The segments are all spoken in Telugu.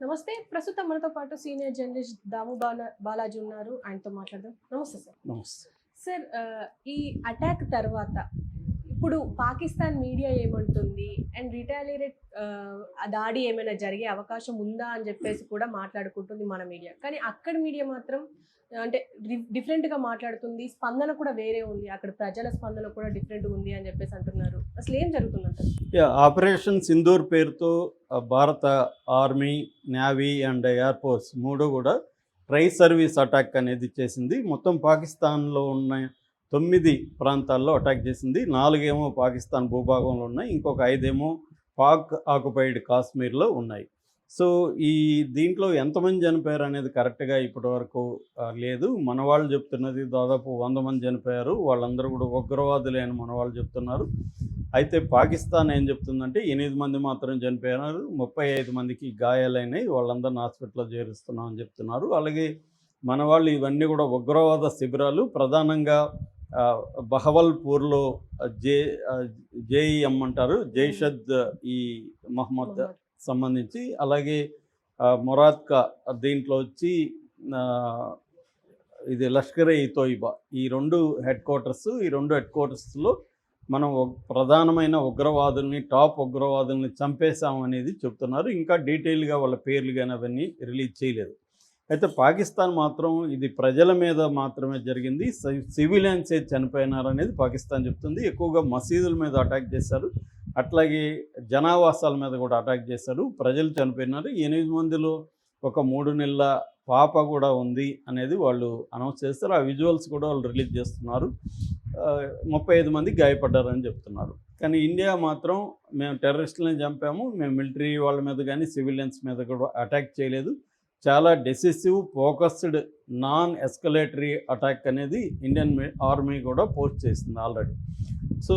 నమస్తే. ప్రస్తుతం మనతో పాటు సీనియర్ జర్నలిస్ట్ దాము బాలాజీ ఉన్నారు. ఆయనతో మాట్లాడదాం. నమస్తే సార్. నమస్తే. సార్ ఈ అటాక్ తర్వాత ఇప్పుడు పాకిస్తాన్ మీడియా ఏమంటుంది? అండ్ రిటాలియేట్ ఆ దాడి ఏమైనా జరిగే అవకాశం ఉందా అని చెప్పేసి కూడా మాట్లాడుకుంటుంది మన మీడియా. కానీ అక్కడ మీడియా మాత్రం అంటే డిఫరెంట్‌గా మాట్లాడుతుంది. స్పందన కూడా వేరే ఉంది. అక్కడ ప్రజల స్పందన కూడా డిఫరెంట్‌గా ఉంది అని చెప్పేసి అంటున్నారు. అసలు ఏం జరుగుతుందంటారు? ఆపరేషన్ సింధూర్ పేరుతో భారత army, navy and air force 3 కూడా ట్రై సర్వీస్ అటాక్ అనేది చేసింది. మొత్తం పాకిస్తాన్లో ఉన్న 9 ప్రాంతాల్లో అటాక్ చేసింది. 4 ఏమో పాకిస్తాన్ భూభాగంలో ఉన్నాయి, ఇంకొక 5 ఏమో పాక్ ఆక్యుపైడ్ కాశ్మీర్లో ఉన్నాయి. సో దీంట్లో ఎంతమంది చనిపోయారు అనేది కరెక్ట్గా ఇప్పటివరకు లేదు. మన వాళ్ళు చెప్తున్నది దాదాపు 100 మంది చనిపోయారు, వాళ్ళందరూ కూడా ఉగ్రవాదులే అని మన వాళ్ళు చెప్తున్నారు. అయితే పాకిస్తాన్ ఏం చెప్తుందంటే 8 మంది మాత్రం చనిపోయారు, 35 మందికి గాయాలైనాయి, వాళ్ళందరినీ హాస్పిటల్లో చేరుస్తున్నామని చెప్తున్నారు. అలాగే మన వాళ్ళు ఇవన్నీ కూడా ఉగ్రవాద శిబిరాలు, ప్రధానంగా బహవల్పూర్లో జేఈఎం అంటారు, జైషద్ ఈ మహమ్మద్ సంబంధించి, అలాగే మొరాద్కా దీంట్లో వచ్చి ఇది లష్కరే ఈ తోయిబా, ఈ 2 హెడ్ క్వార్టర్స్లో మనం ప్రధానమైన ఉగ్రవాదుల్ని, టాప్ ఉగ్రవాదుల్ని చంపేశాం అనేది చెప్తున్నారు. ఇంకా డీటెయిల్గా వాళ్ళ పేర్లు కానీ అవన్నీ రిలీజ్ చేయలేదు. అయితే పాకిస్తాన్ మాత్రం ఇది ప్రజల మీద మాత్రమే జరిగింది, సివిలియన్సే చనిపోయినారనేది పాకిస్తాన్ చెప్తుంది. ఎక్కువగా మసీదుల మీద అటాక్ చేశారు, అట్లాగే జనావాసాల మీద కూడా అటాక్ చేశారు, ప్రజలు చనిపోయినారు. 8 మందిలో ఒక 3 నెలల పాప కూడా ఉంది అనేది వాళ్ళు అనౌన్స్ చేస్తారు. ఆ విజువల్స్ కూడా వాళ్ళు రిలీజ్ చేస్తున్నారు. 35 మంది గాయపడ్డారని చెప్తున్నారు. కానీ ఇండియా మాత్రం మేము టెర్రరిస్టులని చంపాము, మేము మిలిటరీ వాళ్ళ మీద కానీ సివిలియన్స్ మీద కూడా అటాక్ చేయలేదు, చాలా డెసిసివ్ ఫోకస్డ్ నాన్ ఎస్కలేటరీ అటాక్ అనేది ఇండియన్ ఆర్మీ కూడా పోస్ట్ చేసింది ఆల్రెడీ. సో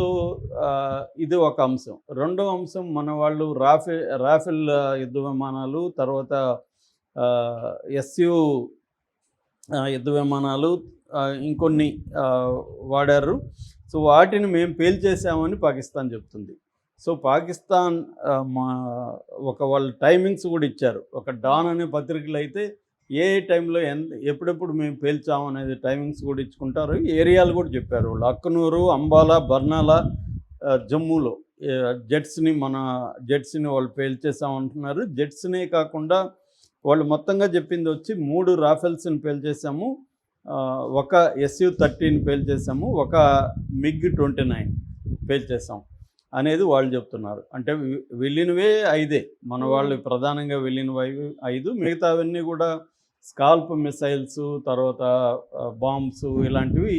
ఇది ఒక అంశం. రెండో అంశం, మన వాళ్ళు రాఫెల్ యుద్ధ విమానాలు, తర్వాత ఎస్యు యుద్ధ విమానాలు ఇంకొన్ని వాడారు. సో వాటిని మేము పేల్చేసామని పాకిస్తాన్ చెప్తుంది. సో పాకిస్తాన్ వాళ్ళు టైమింగ్స్ కూడా ఇచ్చారు. ఒక డాన్ అనే పత్రికలు అయితే ఏ టైంలో ఎప్పుడెప్పుడు మేము పేల్చాము అనేది టైమింగ్స్ కూడా ఇచ్చుకుంటారు, ఏరియాలు కూడా చెప్పారు. వాళ్ళు అక్నూరు, అంబాలా, బర్నాలా, జమ్మూలో మన జెట్స్ని వాళ్ళు పేల్చేసామంటున్నారు. జెట్స్నే కాకుండా వాళ్ళు మొత్తంగా చెప్పింది వచ్చి 3 రాఫెల్స్ని పేల్చేసాము, ఒక SU-13 పేల్చేసాము, ఒక MiG-29 పేల్చేసాం అనేది వాళ్ళు చెప్తున్నారు. అంటే వెళ్ళినవే 5, మన వాళ్ళు ప్రధానంగా వెళ్ళినవి 5, మిగతావన్నీ కూడా స్కాల్ప్ మిసైల్స్, తర్వాత బాంబ్స్, ఇలాంటివి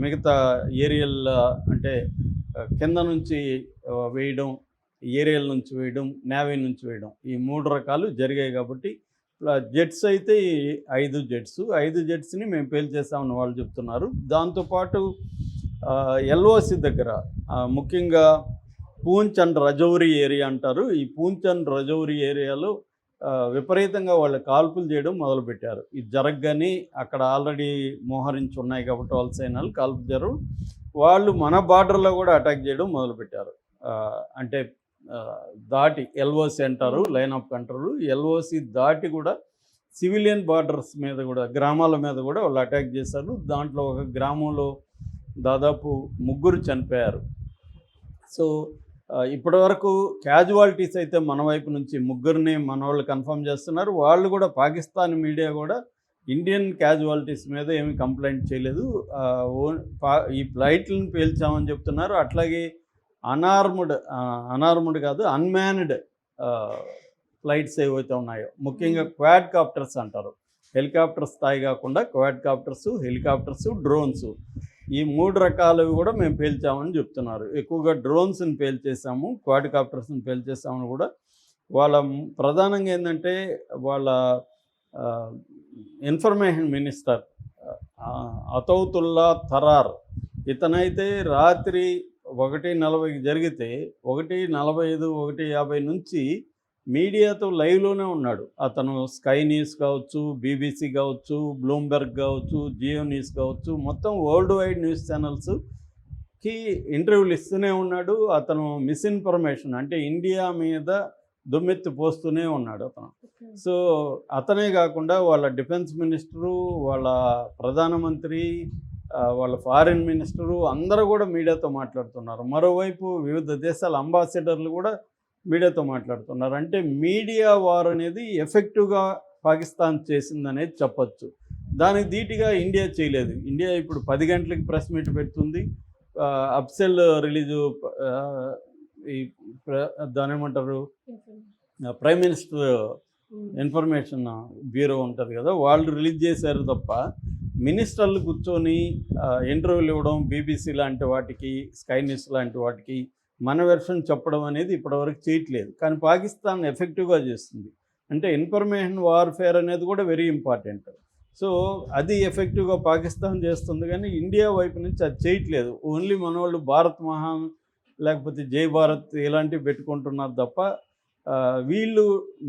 మిగతా ఏరియల్ అంటే కింద నుంచి వేయడం, ఏరియల్ నుంచి వేయడం, నేవీ నుంచి వేయడం, ఈ 3 రకాలు జరిగాయి. కాబట్టి జెట్స్ అయితే 5 జెట్స్ని మేము పేల్చేసామని వాళ్ళు చెప్తున్నారు. దాంతోపాటు LOC దగ్గర ముఖ్యంగా పూంచ్ అండ్ రజౌరి ఏరియా అంటారు, ఈ పూంచ్ అండ్ రజౌరి ఏరియాలో విపరీతంగా వాళ్ళు కాల్పులు చేయడం మొదలుపెట్టారు. ఇది జరగగానే అక్కడ ఆల్రెడీ మోహరించి ఉన్నాయి కాబట్టి వాళ్ళ సైన్యాలు కాల్పు జరగడం, వాళ్ళు మన బార్డర్లో కూడా అటాక్ చేయడం మొదలుపెట్టారు. అంటే దాటి LOC అంటారు, లైన్ ఆఫ్ కంట్రోల్, LOC దాటి కూడా సివిలియన్ బార్డర్స్ మీద కూడా, గ్రామాల మీద కూడా వాళ్ళు అటాక్ చేశారు. దాంట్లో ఒక గ్రామంలో దాదాపు 3 చనిపోయారు. సో ఇప్పటివరకు క్యాజువాలిటీస్ అయితే మన వైపు నుంచి 3ని మన వాళ్ళు కన్ఫర్మ్ చేస్తున్నారు. వాళ్ళు కూడా పాకిస్తాన్ మీడియా కూడా ఇండియన్ క్యాజువాలిటీస్ మీద ఏమీ కంప్లైంట్ చేయలేదు, ఈ ఫ్లైట్లను పేల్చామని చెప్తున్నారు. అట్లాగే అన్మ్యాన్డ్ ఫ్లైట్స్ ఏవైతే ఉన్నాయో, ముఖ్యంగా క్వాడ్ కాప్టర్స్ అంటారు, హెలికాప్టర్ స్థాయి కాకుండా క్వాడ్ కాప్టర్స్, డ్రోన్స్, ఈ 3 రకాలవి కూడా మేము పేల్చామని చెప్తున్నారు. ఎక్కువగా డ్రోన్స్ని పేల్చేసాము, క్వాడ్ కాప్టర్స్ని పేల్చేసామని కూడా వాళ్ళ ప్రధానంగా ఏంటంటే వాళ్ళ ఇన్ఫర్మేషన్ మినిస్టర్ అతౌతుల్లా తరార్, ఇతనైతే రాత్రి 1:40కి జరిగితే 1:45, 1:50 నుంచి మీడియాతో లైవ్లోనే ఉన్నాడు. అతను స్కై న్యూస్ కావచ్చు, BBC కావచ్చు, బ్లూంబెర్గ్ కావచ్చు, జియో న్యూస్ కావచ్చు, మొత్తం వరల్డ్ వైడ్ న్యూస్ ఛానల్స్కి ఇంటర్వ్యూలు ఇస్తూనే ఉన్నాడు. అతను మిస్ఇన్ఫర్మేషన్ అంటే ఇండియా మీద దుమ్మెత్తి పోస్తూనే ఉన్నాడు అతను. సో అతనే కాకుండా వాళ్ళ డిఫెన్స్ మినిస్టరు, వాళ్ళ ప్రధానమంత్రి, వాళ్ళ ఫారిన్ మినిస్టరు అందరూ కూడా మీడియాతో మాట్లాడుతున్నారు. మరోవైపు వివిధ దేశాల అంబాసిడర్లు కూడా మీడియాతో మాట్లాడుతున్నారు. అంటే మీడియా వార్ అనేది ఎఫెక్టివ్గా పాకిస్తాన్ చేసిందనేది చెప్పచ్చు. దానికి ధీటుగా ఇండియా చేయలేదు. ఇండియా ఇప్పుడు 10 గంటలకి ప్రెస్ మీట్ పెడుతుంది. అఫ్సెల్ రిలీజు ఈ దాని ఏమంటారు, ప్రైమ్ మినిస్టర్ ఇన్ఫర్మేషన్ బ్యూరో ఉంటుంది కదా, వాళ్ళు రిలీజ్ చేశారు తప్ప మినిస్టర్లు కూర్చొని ఇంటర్వ్యూలు ఇవ్వడం, బీబీసీ లాంటి వాటికి, స్కై న్యూస్ లాంటి వాటికి మన వెర్షన్ చెప్పడం అనేది ఇప్పటివరకు చేయట్లేదు. కానీ పాకిస్తాన్ ఎఫెక్టివ్గా చేస్తుంది. అంటే ఇన్ఫర్మేషన్ వార్ఫేర్ అనేది కూడా వెరీ ఇంపార్టెంట్. సో అది ఎఫెక్టివ్గా పాకిస్తాన్ చేస్తుంది, కానీ ఇండియా వైపు నుంచి అది చేయట్లేదు. ఓన్లీ మన వాళ్ళు భారత్ మహాన్ లేకపోతే జై భారత్ ఇలాంటివి పెట్టుకుంటున్నారు తప్ప వీళ్ళు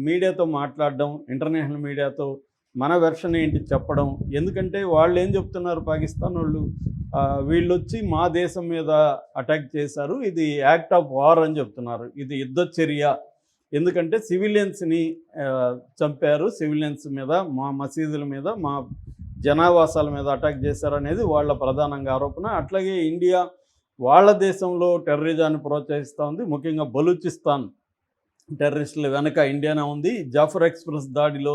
మీడియాతో మాట్లాడడం, ఇంటర్నేషనల్ మీడియాతో మన వెర్షన్ ఏంటి చెప్పడం. ఎందుకంటే వాళ్ళు ఏం చెప్తున్నారు, పాకిస్తాన్ వాళ్ళు వీళ్ళు వచ్చి మా దేశం మీద అటాక్ చేశారు, ఇది యాక్ట్ ఆఫ్ వార్ అని చెప్తున్నారు, ఇది యుద్ధ చర్య. ఎందుకంటే సివిలియన్స్ని చంపారు, సివిలియన్స్ మీద, మా మసీదుల మీద, మా జనావాసాల మీద అటాక్ చేశారు అనేది వాళ్ళ ప్రధానంగా ఆరోపణ. అట్లాగే ఇండియా వాళ్ళ దేశంలో టెర్రరిజాన్ని ప్రోత్సహిస్తూ ఉంది. ముఖ్యంగా బలూచిస్తాన్ టెర్రరిస్టుల వెనక ఇండియానే ఉంది. జాఫర్ ఎక్స్ప్రెస్ దాడిలో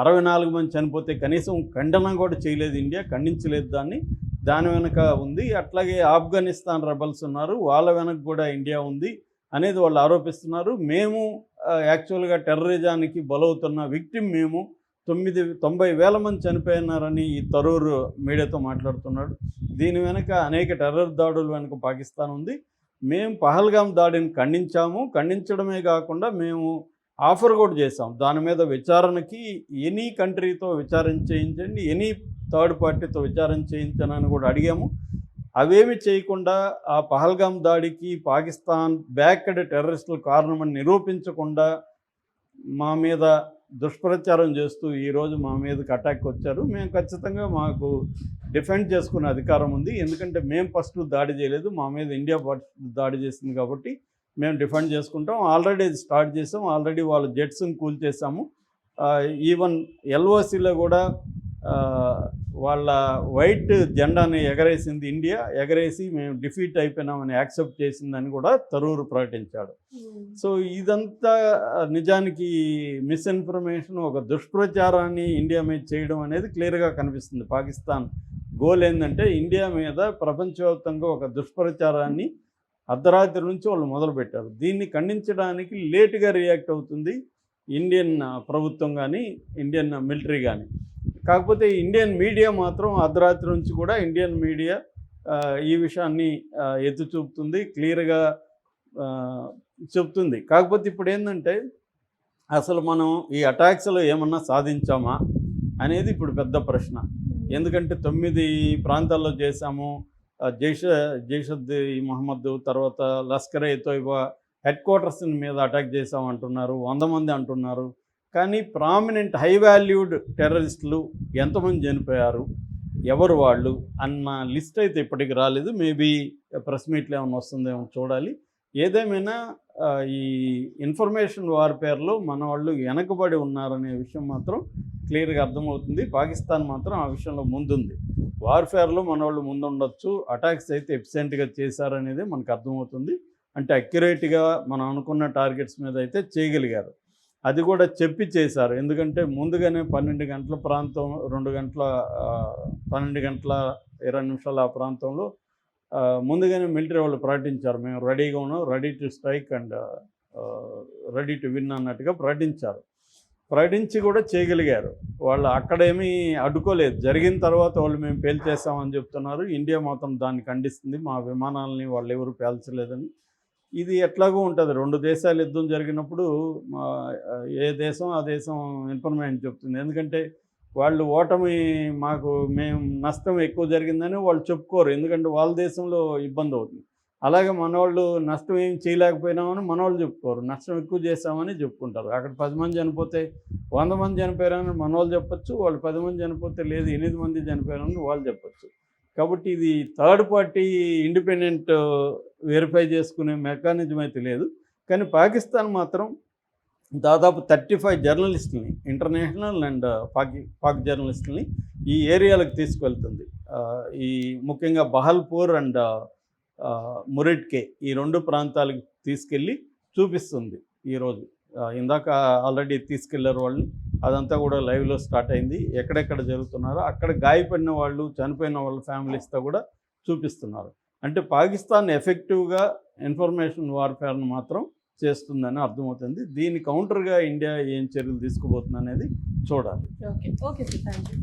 64 మంది చనిపోతే కనీసం ఖండన కూడా చేయలేదు ఇండియా, ఖండించలేదు దాని వెనక ఉంది. అట్లాగే ఆఫ్ఘనిస్తాన్ రెబల్స్ ఉన్నారు, వాళ్ళ వెనక కూడా ఇండియా ఉంది అనేది వాళ్ళు ఆరోపిస్తున్నారు. మేము యాక్చువల్గా టెర్రరిజానికి బలవుతున్న విక్టిమ్ మేము, 90,000 మంది చనిపోయినారని ఈ తరూర్ మీడియాతో మాట్లాడుతున్నాడు. దీని వెనక అనేక టెర్రర్ దాడుల వెనక పాకిస్తాన్ ఉంది. మేము పహల్గామ్ దాడిని ఖండించడమే కాకుండా మేము ఆఫర్ కూడా చేసాం, దాని మీద విచారణకి ఎనీ కంట్రీతో విచారణ చేయించండి, ఎనీ థర్డ్ పార్టీతో విచారణ చేయించనని కూడా అడిగాము. అవేమి చేయకుండా ఆ పహల్గామ్ దాడికి పాకిస్తాన్ బ్యాక్డ్ టెర్రరిస్టుల కారణమని నిరూపించకుండా మా మీద దుష్ప్రచారం చేస్తూ ఈరోజు మా మీదకి అటాక్ వచ్చారు. మేము ఖచ్చితంగా మాకు డిఫెండ్ చేసుకునే అధికారం ఉంది. ఎందుకంటే మేము ఫస్ట్ దాడి చేయలేదు, మా మీద ఇండియా దాడి చేసింది కాబట్టి మేము డిఫెండ్ చేసుకుంటాం. ఆల్రెడీ ఇది స్టార్ట్ చేసాం, ఆల్రెడీ వాళ్ళ జెట్స్ని కూల్చేసాము. ఈవెన్ ఎల్ఓసిలో కూడా వాళ్ళ వైట్ జెండాని ఎగరేసింది ఇండియా, ఎగరేసి మేము డిఫీట్ అయిపోయినామని యాక్సెప్ట్ చేసిందని కూడా తరూర్ ప్రకటించాడు. సో ఇదంతా నిజానికి మిస్ఇన్ఫర్మేషన్, ఒక దుష్ప్రచారాన్ని ఇండియా మీద చేయడం అనేది క్లియర్గా కనిపిస్తుంది. పాకిస్తాన్ గోల్ ఏంటంటే ఇండియా మీద ప్రపంచవ్యాప్తంగా ఒక దుష్ప్రచారాన్ని అర్ధరాత్రి నుంచి వాళ్ళు మొదలుపెట్టారు. దీన్ని ఖండించడానికి లేటుగా రియాక్ట్ అవుతుంది ఇండియన్ ప్రభుత్వం కానీ, ఇండియన్ మిలిటరీ కానీ. కాకపోతే ఇండియన్ మీడియా మాత్రం అర్ధరాత్రి నుంచి కూడా ఇండియన్ మీడియా ఈ విషయాన్ని ఎత్తి చూపుతుంది, క్లియర్గా చెప్తుంది. కాకపోతే ఇప్పుడు ఏంటంటే అసలు మనం ఈ అటాక్స్లో ఏమన్నా సాధించామా అనేది ఇప్పుడు పెద్ద ప్రశ్న. ఎందుకంటే 9 ప్రాంతాల్లో చేశాము. జైషద్ మొహమ్మద్, తర్వాత లష్కర్ ఎ తోయిబా హెడ్ క్వార్టర్స్ మీద అటాక్ చేసామంటున్నారు, 100 మంది అంటున్నారు. కానీ ప్రామినెంట్ హై వాల్యూడ్ టెర్రరిస్టులు ఎంతమంది చనిపోయారు, ఎవరు వాళ్ళు అన్న లిస్ట్ అయితే ఇప్పటికి రాలేదు. మేబీ ప్రెస్ మీట్లో ఏమైనా వస్తుందేమో చూడాలి. ఏదేమైనా ఈ ఇన్ఫర్మేషన్ వార్ఫేర్లో మన వాళ్ళు వెనకబడి ఉన్నారనే విషయం మాత్రం క్లియర్గా అర్థమవుతుంది. పాకిస్తాన్ మాత్రం ఆ విషయంలో ముందుంది. వార్ఫేర్లో మన వాళ్ళు ముందుండొచ్చు, అటాక్స్ అయితే ఎఫిషియెంట్గా చేశారనేది మనకు అర్థమవుతుంది. అంటే అక్యురేట్గా మనం అనుకున్న టార్గెట్స్ మీద అయితే చేయగలిగారు. అది కూడా చెప్పి చేశారు. ఎందుకంటే ముందుగానే 12 గంటల ప్రాంతం, 12 గంటల 20 నిమిషాల ఆ ప్రాంతంలో ముందుగానే మిలిటరీ వాళ్ళు ప్రకటించారు, మేము రెడీగా ఉన్నాం, ready to strike and ready to win అన్నట్టుగా ప్రకటించి కూడా చేయగలిగారు. వాళ్ళు అక్కడేమీ అడ్డుకోలేదు. జరిగిన తర్వాత వాళ్ళు మేము పేల్చేస్తామని చెప్తున్నారు. ఇండియా మాత్రం దాన్ని ఖండిస్తుంది, మా విమానాలని వాళ్ళు ఎవరు పేల్చలేదని. ఇది ఎట్లాగూ ఉంటుంది, 2 దేశాలు యుద్ధం జరిగినప్పుడు ఏ దేశం ఆ దేశం ఇన్ఫర్మేషన్ చెప్తుంది. ఎందుకంటే వాళ్ళు ఓటమి, మేము నష్టం ఎక్కువ జరిగిందని వాళ్ళు చెప్పుకోరు, ఎందుకంటే వాళ్ళ దేశంలో ఇబ్బంది అవుతుంది. అలాగే మనవాళ్ళు నష్టం ఏం చేయలేకపోయినామని మనవాళ్ళు చెప్పుకోరు, నష్టం ఎక్కువ చేస్తామని చెప్పుకుంటారు. అక్కడ 10 మంది చనిపోతే 100 మంది చనిపోయారని మనవాళ్ళు చెప్పచ్చు, వాళ్ళు 10 మంది చనిపోతే లేదు 8 మంది చనిపోయారని వాళ్ళు చెప్పచ్చు. కాబట్టి ఇది థర్డ్ పార్టీ ఇండిపెండెంట్ వెరిఫై చేసుకునే మెకానిజం అయితే లేదు. కానీ పాకిస్తాన్ మాత్రం దాదాపు 35 జర్నలిస్టులని, ఇంటర్నేషనల్ అండ్ పాక్ జర్నలిస్టులని ఈ ఏరియాలకు తీసుకువెళ్తుంది. ఈ ముఖ్యంగా బహల్పూర్ అండ్ మురిడ్కే ఈ 2 ప్రాంతాలకు తీసుకెళ్ళి చూపిస్తుంది ఈరోజు. ఇందాక ఆల్రెడీ తీసుకెళ్లారు వాళ్ళని, అదంతా కూడా లైవ్లో స్టార్ట్ అయింది. ఎక్కడెక్కడ జరుగుతున్నారో అక్కడ గాయపడిన వాళ్ళు, చనిపోయిన వాళ్ళ ఫ్యామిలీస్తో కూడా చూపిస్తున్నారు. అంటే పాకిస్తాన్ ఎఫెక్టివ్గా ఇన్ఫర్మేషన్ వార్ఫేర్ను మాత్రం చేస్తుందని అర్థమవుతుంది. దీని కౌంటర్గా ఇండియా ఏం చర్యలు తీసుకోబోతుంది అనేది చూడాలి. Okay sir, thank you.